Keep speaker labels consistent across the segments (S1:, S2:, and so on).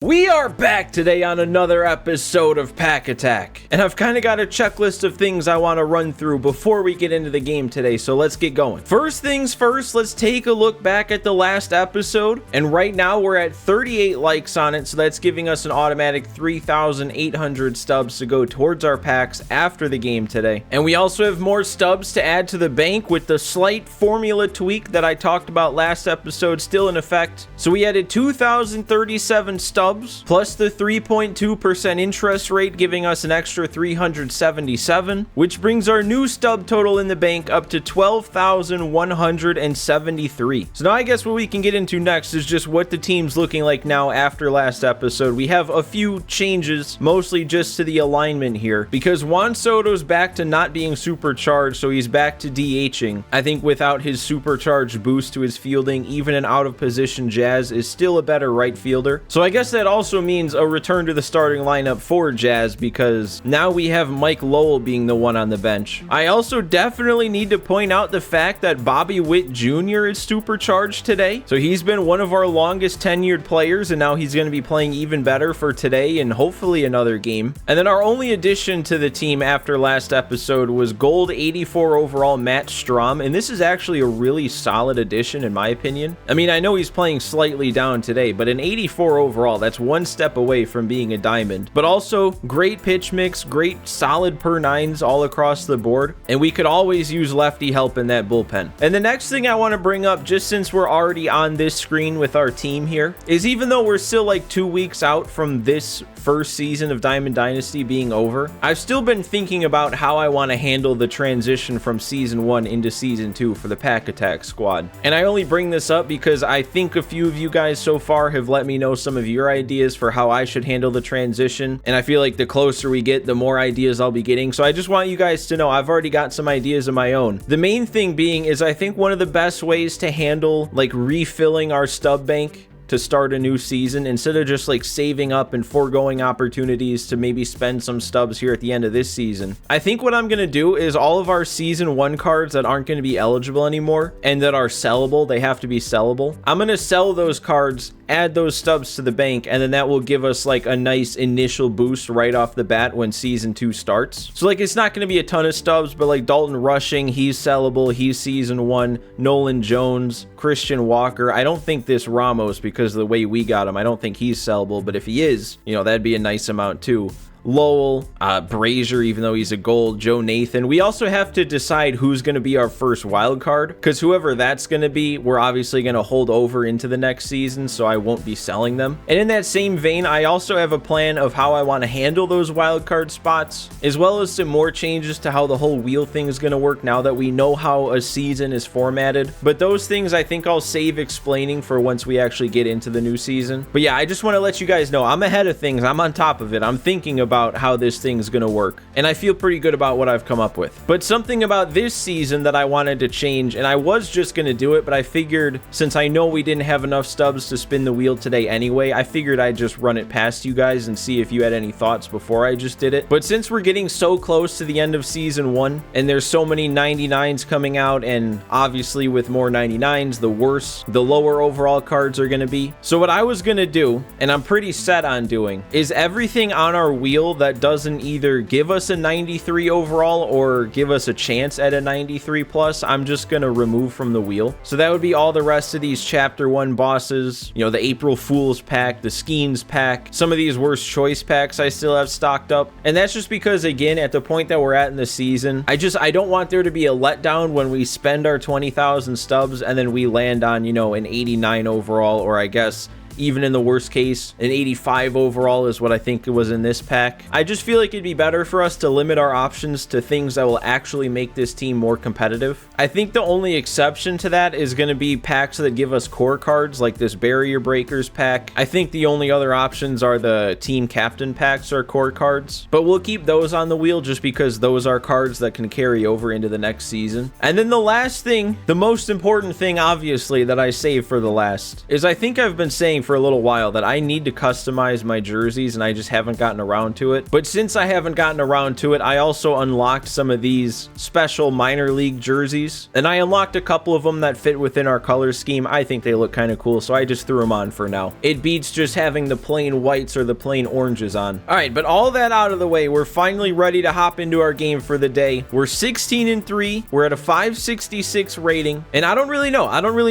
S1: We are back today on another episode of Pack Attack, and I've kind of got a checklist of things I want to run through before we get into the game today, so let's get going. First things first, let's take a look back at the last episode, and right now we're at 38 likes on it, so that's giving us an automatic 3,800 stubs to go towards our packs after the game today. And we also have more stubs to add to the bank with the slight formula tweak that I talked about last episode still in effect. So we added 2,037 stubs plus the 3.2% interest rate, giving us an extra 377, which brings our new stub total in the bank up to 12,173. So now I guess what we can get into next is just what the team's looking like now after last episode. We have a few changes, mostly just to the alignment here, because Juan Soto's back to not being supercharged, so he's back to DHing. I think without his supercharged boost to his fielding, even an out of position Jazz is still a better right fielder. So I guess that also means a return to the starting lineup for Jazz, because now we have Mike Lowell being the one on the bench. I also definitely need to point out the fact that Bobby Witt Jr. is supercharged today. So he's been one of our longest tenured players, and now he's going to be playing even better for today and hopefully another game. And then our only addition to the team after last episode was gold 84 overall Matt Strahm, and this is actually a really solid addition in my opinion. I mean, I know he's playing slightly down today, but an 84 overall, that's one step away from being a diamond. But also great pitch mix, great solid per nines all across the board, and we could always use lefty help in that bullpen. And the next thing I want to bring up, just since we're already on this screen with our team here, is even though we're still like 2 weeks out from this first season of Diamond Dynasty being over, I've still been thinking about how I want to handle the transition from season 1 into season 2 for the Pack Attack squad. And I only bring this up because I think a few of you guys so far have let me know some of your ideas for how I should handle the transition, and I feel like the closer we get, the more ideas I'll be getting. So I just want you guys to know I've already got some ideas of my own. The main thing being is I think one of the best ways to handle like refilling our stub bank to start a new season, instead of just like saving up and foregoing opportunities to maybe spend some stubs here at the end of this season, I think what I'm going to do is all of our season 1 cards that aren't going to be eligible anymore and that are sellable, they have to be sellable, I'm going to sell those cards, add those stubs to the bank, and then that will give us like a nice initial boost right off the bat when season 2 starts. So like it's not going to be a ton of stubs, but like Dalton Rushing, he's sellable, he's season 1. Nolan Jones, Christian Walker, I don't think this Ramos, because of the way we got him, I don't think he's sellable, but if he is, you know, that'd be a nice amount too. Lowell, Brazier, even though he's a gold, Joe Nathan. We also have to decide who's going to be our first wild card, because whoever that's going to be, we're obviously going to hold over into the next season, so I won't be selling them. And in that same vein, I also have a plan of how I want to handle those wild card spots, as well as some more changes to how the whole wheel thing is going to work now that we know how a season is formatted. But those things I think I'll save explaining for once we actually get into the new season. But yeah, I just want to let you guys know I'm ahead of things. I'm on top of it. I'm thinking about how this thing's gonna work, and I feel pretty good about what I've come up with. But something about this season that I wanted to change, and I was just gonna do it, but I figured since I know we didn't have enough stubs to spin the wheel today anyway, I figured I'd just run it past you guys and see if you had any thoughts before I just did it. But since we're getting so close to the end of season 1 and there's so many 99s coming out, and obviously with more 99s, the worse the lower overall cards are gonna be. So what I was gonna do, and I'm pretty set on doing, is everything on our wheel that doesn't either give us a 93 overall or give us a chance at a 93 plus, I'm just gonna remove from the wheel. So that would be all the rest of these chapter 1 bosses, you know, the April Fool's pack, the Skeens pack, some of these worst choice packs I still have stocked up. And that's just because, again, at the point that we're at in the season, I don't want there to be a letdown when we spend our 20,000 stubs and then we land on, you know, an 89 overall, or I guess even in the worst case, an 85 overall is what I think it was in this pack. I just feel like it'd be better for us to limit our options to things that will actually make this team more competitive. I think the only exception to that is going to be packs that give us core cards, like this Barrier Breakers pack. I think the only other options are the Team Captain packs or core cards, but we'll keep those on the wheel just because those are cards that can carry over into the next season. And then the last thing, the most important thing, obviously, that I saved for the last, is I think I've been saying for for a little while that I need to customize my jerseys, and I just haven't gotten around to it. But since I haven't gotten around to it, I also unlocked some of these special minor league jerseys, and I unlocked a couple of them that fit within our color scheme. I think they look kind of cool, so I just threw them on for now. It beats just having the plain whites or the plain oranges on. All right, but all that out of the way, we're finally ready to hop into our game for the day. We're 16-3. We're at a 566 rating, and I don't really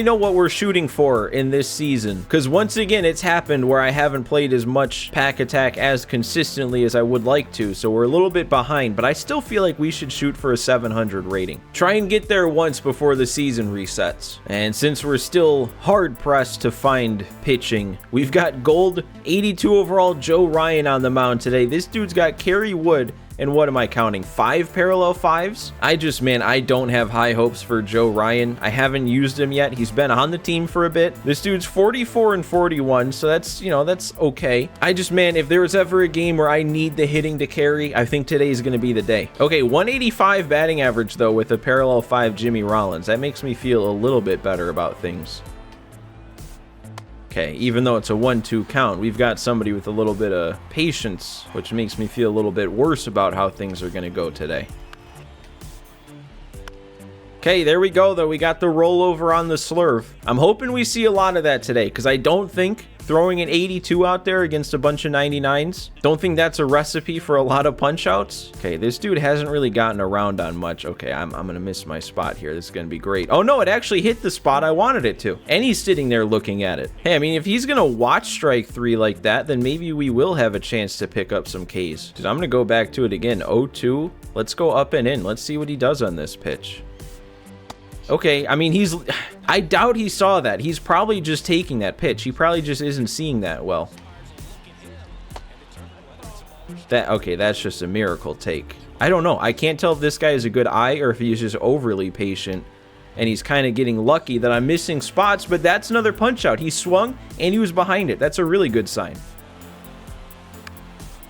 S1: know what we're shooting for in this season, because once again, it's happened where I haven't played as much pack attack as consistently as I would like to, so we're a little bit behind, but I still feel like we should shoot for a 700 rating. Try and get there once before the season resets. And since we're still hard pressed to find pitching, we've got gold 82 overall Joe Ryan on the mound today. This dude's got Kerry Wood, and what am I counting? 5 parallel fives? I don't have high hopes for Joe Ryan. I haven't used him yet. He's been on the team for a bit. This dude's 44 and 41, so that's, that's okay. If there was ever a game where I need the hitting to carry, I think today's going to be the day. Okay, 185 batting average, though, with a parallel 5 Jimmy Rollins. That makes me feel a little bit better about things. Okay, even though it's a 1-2 count, we've got somebody with a little bit of patience, which makes me feel a little bit worse about how things are going to go today. Okay, there we go, though. We got the rollover on the slurve. I'm hoping we see a lot of that today, because I don't think throwing an 82 out there against a bunch of 99s, don't think that's a recipe for a lot of punch outs. Okay, this dude hasn't really gotten around on much. Okay, I'm gonna miss my spot here. This is gonna be great. Oh no, it actually hit the spot I wanted it to, and he's sitting there looking at it. Hey, if he's gonna watch strike 3 like that, then maybe we will have a chance to pick up some Ks. Dude, I'm gonna go back to it again. 0-2. Let's go up and in. Let's see what he does on this pitch. Okay, I doubt he saw that. He's probably just taking that pitch. He probably just isn't seeing that well. Okay, that's just a miracle take. I don't know. I can't tell if this guy is a good eye or if he's just overly patient and he's kind of getting lucky that I'm missing spots, but that's another punch out. He swung and he was behind it. That's a really good sign.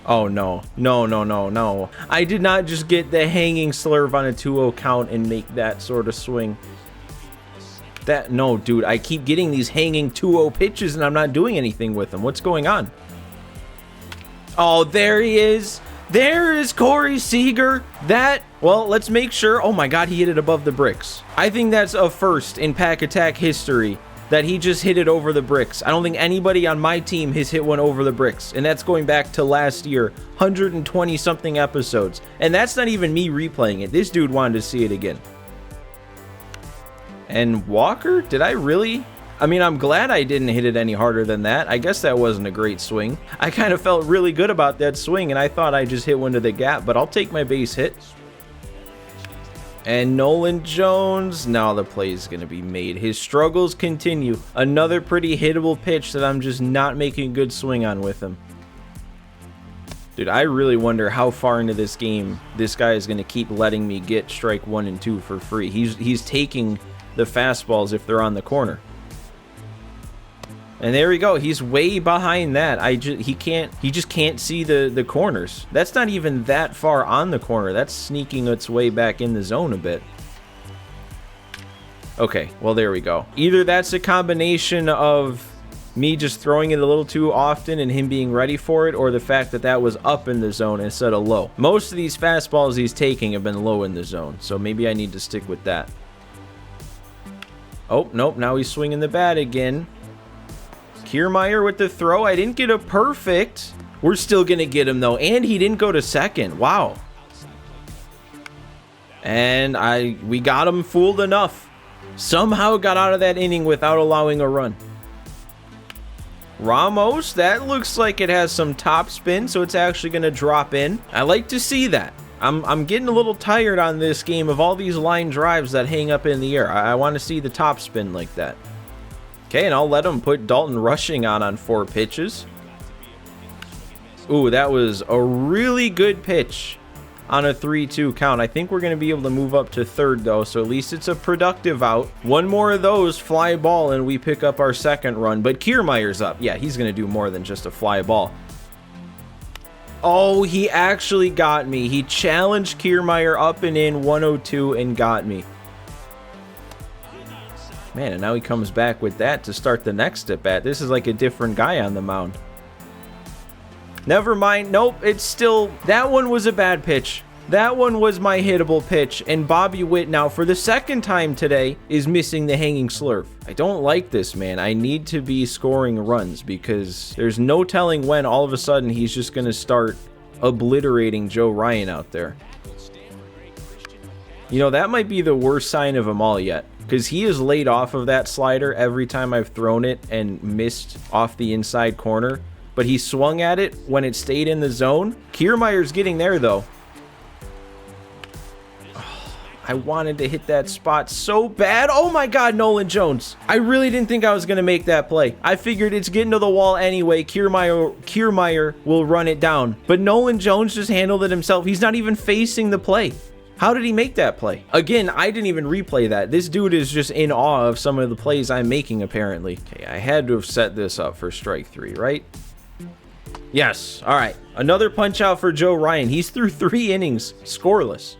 S1: Oh, no. No. I did not just get the hanging slurve on a 2-0 count and make that sort of swing. No, dude, I keep getting these hanging 2-0 pitches and I'm not doing anything with them. What's going on? Oh, there he is. There is Corey Seager. Well, let's make sure. Oh my God, he hit it above the bricks. I think that's a first in pack attack history, that he just hit it over the bricks. I don't think anybody on my team has hit one over the bricks, and that's going back to last year, 120 something episodes, and that's not even me replaying it. This dude wanted to see it again. And Walker, did I really? I'm glad I didn't hit it any harder than that. I guess that wasn't a great swing. I kind of felt really good about that swing, and I thought I just hit one to the gap, but I'll take my base hit. And Nolan Jones, now the play is going to be made. His struggles continue. Another pretty hittable pitch that I'm just not making a good swing on with him. Dude, I really wonder how far into this game this guy is going to keep letting me get strike 1 and 2 for free. He's taking the fastballs if they're on the corner. And there we go. He's way behind that. He just can't see the corners. That's not even that far on the corner. That's sneaking its way back in the zone a bit. Okay, well, there we go. Either that's a combination of me just throwing it a little too often and him being ready for it, or the fact that that was up in the zone instead of low. Most of these fastballs he's taking have been low in the zone, so maybe I need to stick with that. Oh, nope, now he's swinging the bat again. Kiermaier with the throw. I didn't get a perfect. We're still going to get him, though. And he didn't go to second. Wow. And we got him fooled enough. Somehow got out of that inning without allowing a run. Ramos, that looks like it has some top spin, so it's actually going to drop in. I like to see that. I'm getting a little tired on this game of all these line drives that hang up in the air. I want to see the top spin like that. Okay, and I'll let him put Dalton Rushing on 4 pitches. Ooh, that was a really good pitch on a 3-2 count. I think we're going to be able to move up to third, though, so at least it's a productive out. One more of those, fly ball, and we pick up our second run. But Kiermaier's up. Yeah, he's going to do more than just a fly ball. Oh, he actually got me. He challenged Kiermaier up and in 102 and got me. Man, and now he comes back with that to start the next at bat. This is like a different guy on the mound. Never mind. Nope, it's still... That one was a bad pitch. That one was my hittable pitch, and Bobby Witt now, for the second time today, is missing the hanging slurve. I don't like this, man. I need to be scoring runs because there's no telling when all of a sudden he's just going to start obliterating Joe Ryan out there. You know, that might be the worst sign of them all yet, because he is laid off of that slider every time I've thrown it and missed off the inside corner, but he swung at it when it stayed in the zone. Kiermaier's getting there, though. I wanted to hit that spot so bad. Oh my God, Nolan Jones. I really didn't think I was going to make that play. I figured it's getting to the wall anyway. Kiermaier will run it down. But Nolan Jones just handled it himself. He's not even facing the play. How did he make that play? Again, I didn't even replay that. This dude is just in awe of some of the plays I'm making, apparently. Okay, I had to have set this up for strike 3, right? Yes. All right. Another punch out for Joe Ryan. He's through 3 innings, scoreless.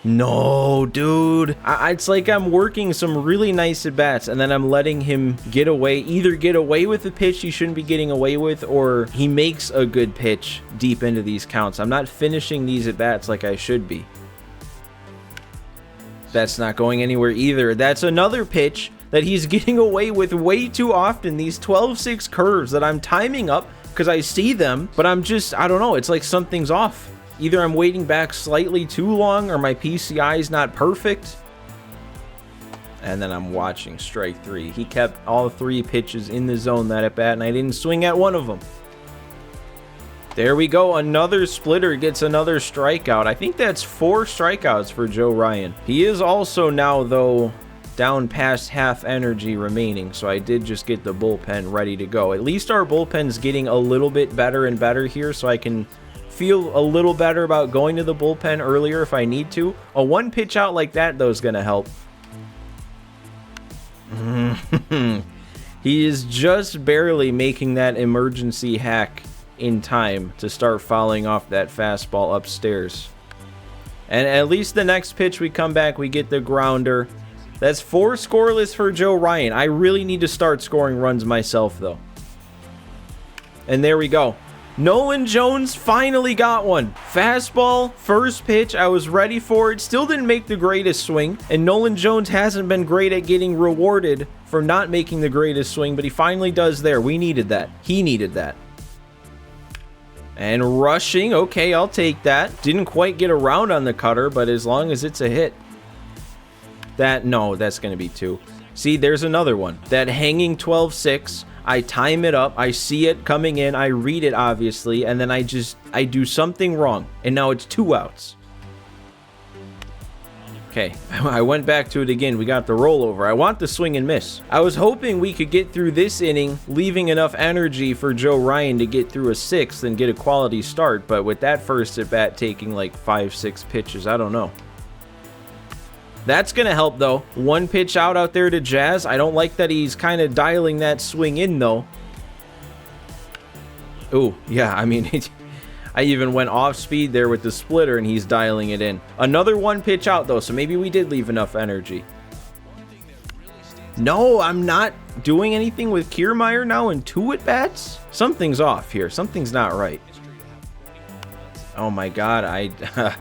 S1: No, dude. It's like I'm working some really nice at-bats, and then I'm letting him get away. Either get away with the pitch he shouldn't be getting away with, or he makes a good pitch deep into these counts. I'm not finishing these at-bats like I should be. That's not going anywhere either. That's another pitch that he's getting away with way too often. These 12-6 curves that I'm timing up because I see them, but I don't know. It's like something's off. Either I'm waiting back slightly too long or my PCI is not perfect. And then I'm watching strike 3. He kept all 3 pitches in the zone that at bat, and I didn't swing at one of them. There we go. Another splitter gets another strikeout. I think that's 4 strikeouts for Joe Ryan. He is also now, though, down past half energy remaining, so I did just get the bullpen ready to go. At least our bullpen's getting a little bit better and better here, so I can feel a little better about going to the bullpen earlier if I need to. A 1 pitch out like that, though, is going to help. He is just barely making that emergency hack in time to start fouling off that fastball upstairs. And at least the next pitch we come back, we get the grounder. That's 4 scoreless for Joe Ryan. I really need to start scoring runs myself, though. And there we go. Nolan Jones finally got one. Fastball, first pitch, I was ready for it. Still didn't make the greatest swing. And Nolan Jones hasn't been great at getting rewarded for not making the greatest swing, but he finally does there. We needed that. He needed that. And rushing, okay, I'll take that. Didn't quite get around on the cutter, but as long as it's a hit. No, that's going to be 2. See, there's another one. That hanging 12-6. I time it up, I see it coming in, I read it obviously, and then I do something wrong, and now it's 2 outs. Okay, I went back to it again. We got the rollover. I want the swing and miss. I was hoping we could get through this inning, leaving enough energy for Joe Ryan to get through a 6th and get a quality start, but with that first at bat taking like 5-6 pitches, I don't know. That's going to help, though. 1 pitch out there to Jazz. I don't like that he's kind of dialing that swing in, though. Oh, yeah, I mean, I even went off speed there with the splitter, and he's dialing it in. Another 1 pitch out, though, so maybe we did leave enough energy. No, I'm not doing anything with Kiermaier now in 2 at-bats? Something's off here. Something's not right. Oh my God,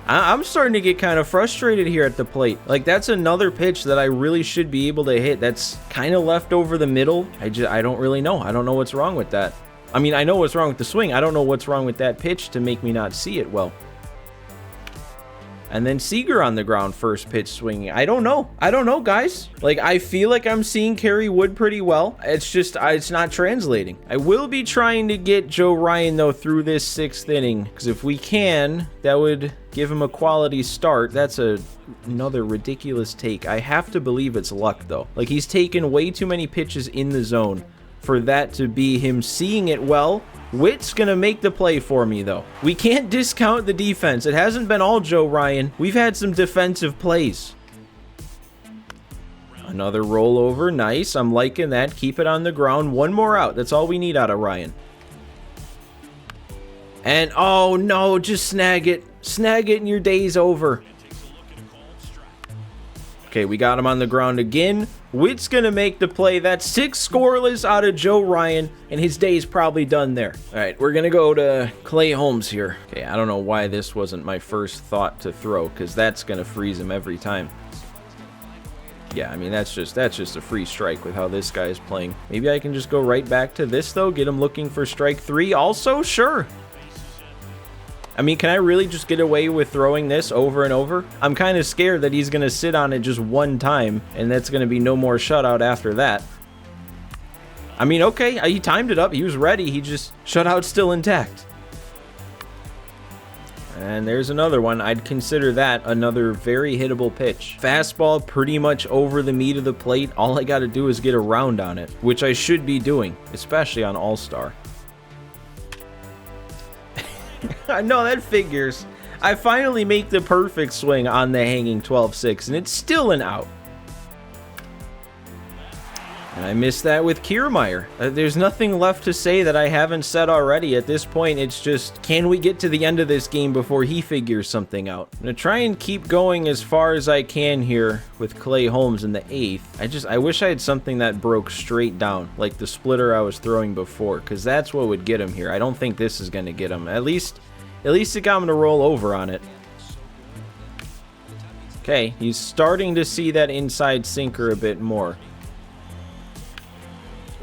S1: I'm starting to get kind of frustrated here at the plate. Like, that's another pitch that I really should be able to hit. That's kind of left over the middle. I don't really know. I don't know what's wrong with that. I mean, I know what's wrong with the swing. I don't know what's wrong with that pitch to make me not see it well. And then Seager on the ground, first pitch swinging. I don't know. I don't know, guys. Like, I feel like I'm seeing Kerry Wood pretty well. It's just, it's not translating. I will be trying to get Joe Ryan, though, through this 6th inning. Because if we can, that would give him a quality start. That's another ridiculous take. I have to believe it's luck, though. Like, he's taken way too many pitches in the zone for that to be him seeing it well. Witt's gonna make the play for me, though. We can't discount the defense. It hasn't been all Joe Ryan. We've had some defensive plays. Another rollover. Nice. I'm liking that. Keep it on the ground. 1 more out. That's all we need out of Ryan. And, oh no, just snag it. Snag it and your day's over. Okay, we got him on the ground again. Witt's going to make the play. That's 6 scoreless out of Joe Ryan, and his day's probably done there. All right, we're going to go to Clay Holmes here. Okay, I don't know why this wasn't my first thought to throw, because that's going to freeze him every time. Yeah, I mean, that's just a free strike with how this guy is playing. Maybe I can just go right back to this, though. Get him looking for strike 3 also? Sure. I mean, can I really just get away with throwing this over and over? I'm kind of scared that he's going to sit on it just one time, and that's going to be no more shutout after that. I mean, okay, he timed it up. He was ready. He just shutout still intact. And there's another one. I'd consider that another very hittable pitch. Fastball pretty much over the meat of the plate. All I got to do is get around on it, which I should be doing, especially on All-Star. I know that figures. I finally make the perfect swing on the hanging 12-6, and it's still an out. And I missed that with Kiermaier. There's nothing left to say that I haven't said already. At this point, it's just, can we get to the end of this game before he figures something out? I'm going to try and keep going as far as I can here with Clay Holmes in the 8th. I wish I had something that broke straight down, like the splitter I was throwing before, because that's what would get him here. I don't think this is going to get him. At least it got him to roll over on it. Okay, he's starting to see that inside sinker a bit more.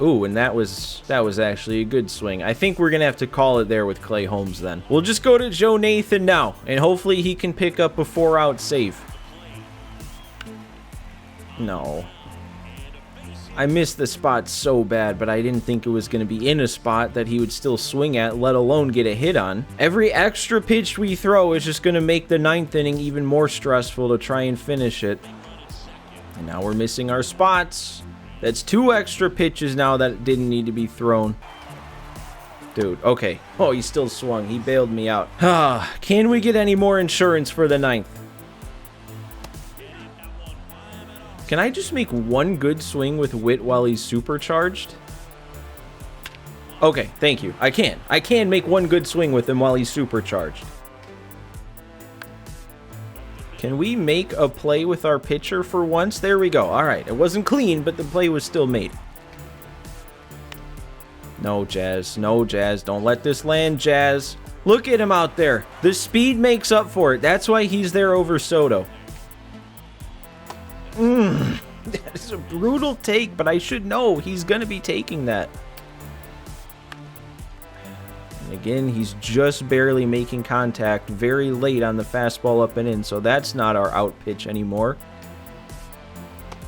S1: Ooh, and that was actually a good swing. I think we're going to have to call it there with Clay Holmes then. We'll just go to Joe Nathan now, and hopefully he can pick up a 4-out save. No. I missed the spot so bad, but I didn't think it was going to be in a spot that he would still swing at, let alone get a hit on. Every extra pitch we throw is just going to make the 9th inning even more stressful to try and finish it. And now we're missing our spots. That's 2 extra pitches now that didn't need to be thrown. Dude, okay. Oh, he still swung. He bailed me out. Can we get any more insurance for the 9th? Can I just make one good swing with Witt while he's supercharged? Okay, thank you. I can. I can make one good swing with him while he's supercharged. Can we make a play with our pitcher for once? There we go. All right. It wasn't clean, but the play was still made. No, Jazz. No, Jazz. Don't let this land, Jazz. Look at him out there. The speed makes up for it. That's why he's there over Soto. That is a brutal take, but I should know he's going to be taking that. And again, he's just barely making contact very late on the fastball up and in, so that's not our out pitch anymore.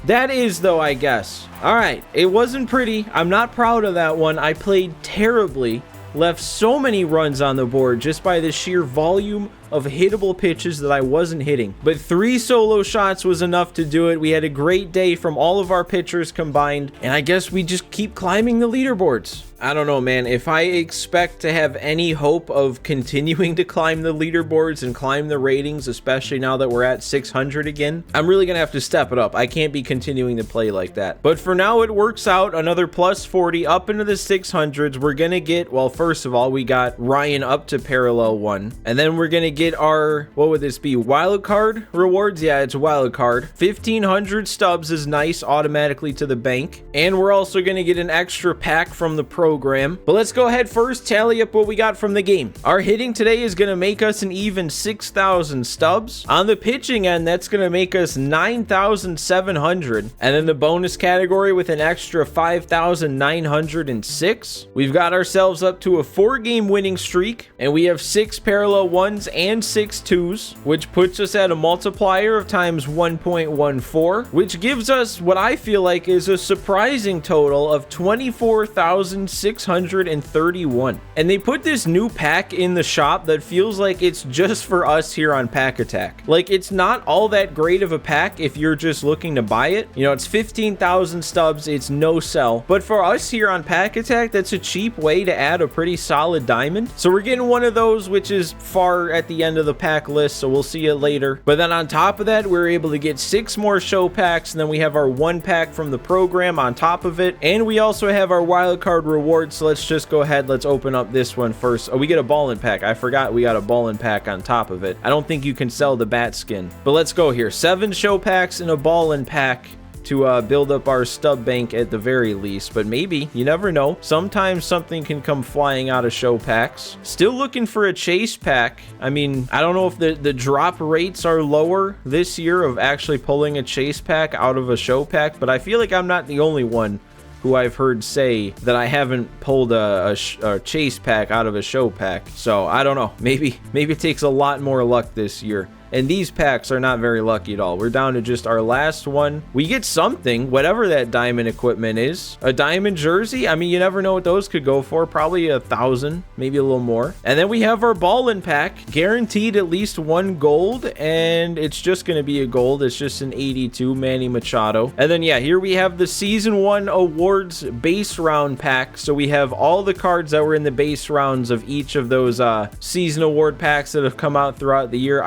S1: That is, though, I guess. All right, it wasn't pretty. I'm not proud of that one. I played terribly, left so many runs on the board just by the sheer volume of hittable pitches that I wasn't hitting. But 3 solo shots was enough to do it. We had a great day from all of our pitchers combined, and I guess we just keep climbing the leaderboards. I don't know, man. If I expect to have any hope of continuing to climb the leaderboards and climb the ratings, especially now that we're at 600 again, I'm really gonna have to step it up. I can't be continuing to play like that. But for now, it works out. Another plus 40 up into the 600s. We're gonna get, well, first of all, we got Ryan up to parallel 1, and then we're gonna get our, what would this be, wild card rewards? Yeah, it's wild card. 1,500 stubs is nice, automatically to the bank, and we're also gonna get an extra pack from the program. But let's go ahead first, tally up what we got from the game. Our hitting today is gonna make us an even 6,000 stubs. On the pitching end, that's gonna make us 9,700, and in the bonus category with an extra 5,906, we've got ourselves up to a 4-game winning streak, and we have 6 parallel 1s and 6 2s, which puts us at a multiplier of times 1.14, which gives us what I feel like is a surprising total of 24,631. And they put this new pack in the shop that feels like it's just for us here on Pack Attack. Like, it's not all that great of a pack if you're just looking to buy it. You know, it's 15,000 stubs, it's no sell. But for us here on Pack Attack, that's a cheap way to add a pretty solid diamond. So we're getting one of those, which is far at the the end of the pack list, so we'll see you later. But then on top of that, we're able to get 6 more show packs, and then we have our 1 pack from the program on top of it, and we also have our wild card reward. So let's just go ahead, let's open up this one first. Oh, we get a ballin' pack. I forgot we got a ballin' pack on top of it. I don't think you can sell the bat skin, but let's go here. 7 show packs and a ballin' pack to build up our stub bank at the very least. But maybe, you never know, sometimes something can come flying out of show packs. Still looking for a chase pack. I mean, I don't know if the drop rates are lower this year of actually pulling a chase pack out of a show pack, but I feel like I'm not the only one who I've heard say that I haven't pulled a chase pack out of a show pack. So I don't know, maybe it takes a lot more luck this year. And these packs are not very lucky at all. We're down to just our last one. We get something, whatever that diamond equipment is. A diamond jersey. I mean, you never know what those could go for. Probably 1,000, maybe a little more. And then we have our ballin' pack. Guaranteed at least 1 gold. And it's just going to be a gold. It's just an 82 Manny Machado. And then, yeah, here we have the Season 1 Awards base round pack. So we have all the cards that were in the base rounds of each of those season award packs that have come out throughout the year.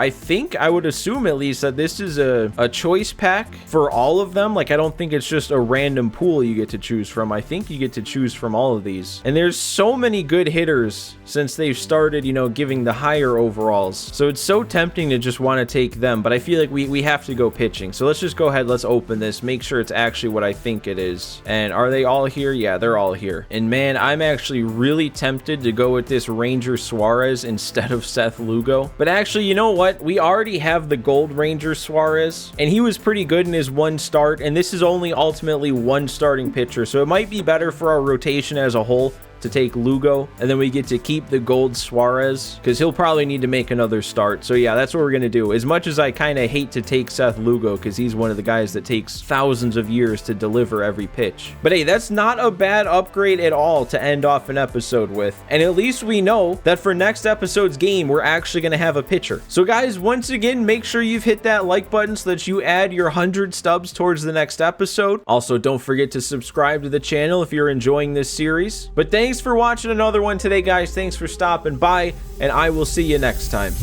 S1: I would assume at least that this is a choice pack for all of them. Like, I don't think it's just a random pool you get to choose from. I think you get to choose from all of these. And there's so many good hitters since they've started, you know, giving the higher overalls. So it's so tempting to just want to take them. But I feel like we have to go pitching. So let's just go ahead. Let's open this. Make sure it's actually what I think it is. And are they all here? Yeah, they're all here. And man, I'm actually really tempted to go with this Ranger Suarez instead of Seth Lugo. But actually, you know what? We already have the gold Ranger Suarez, and he was pretty good in his 1 start, and this is only ultimately 1 starting pitcher, so it might be better for our rotation as a whole to take Lugo, and then we get to keep the gold Suarez because he'll probably need to make another start. So yeah, that's what we're gonna do. As much as I kind of hate to take Seth Lugo because he's one of the guys that takes thousands of years to deliver every pitch, but hey, that's not a bad upgrade at all to end off an episode with. And at least we know that for next episode's game, we're actually gonna have a pitcher. So guys, once again, make sure you've hit that like button so that you add your 100 stubs towards the next episode. Also, don't forget to subscribe to the channel if you're enjoying this series. But thanks for watching another one today, guys. Thanks for stopping by, and I will see you next time.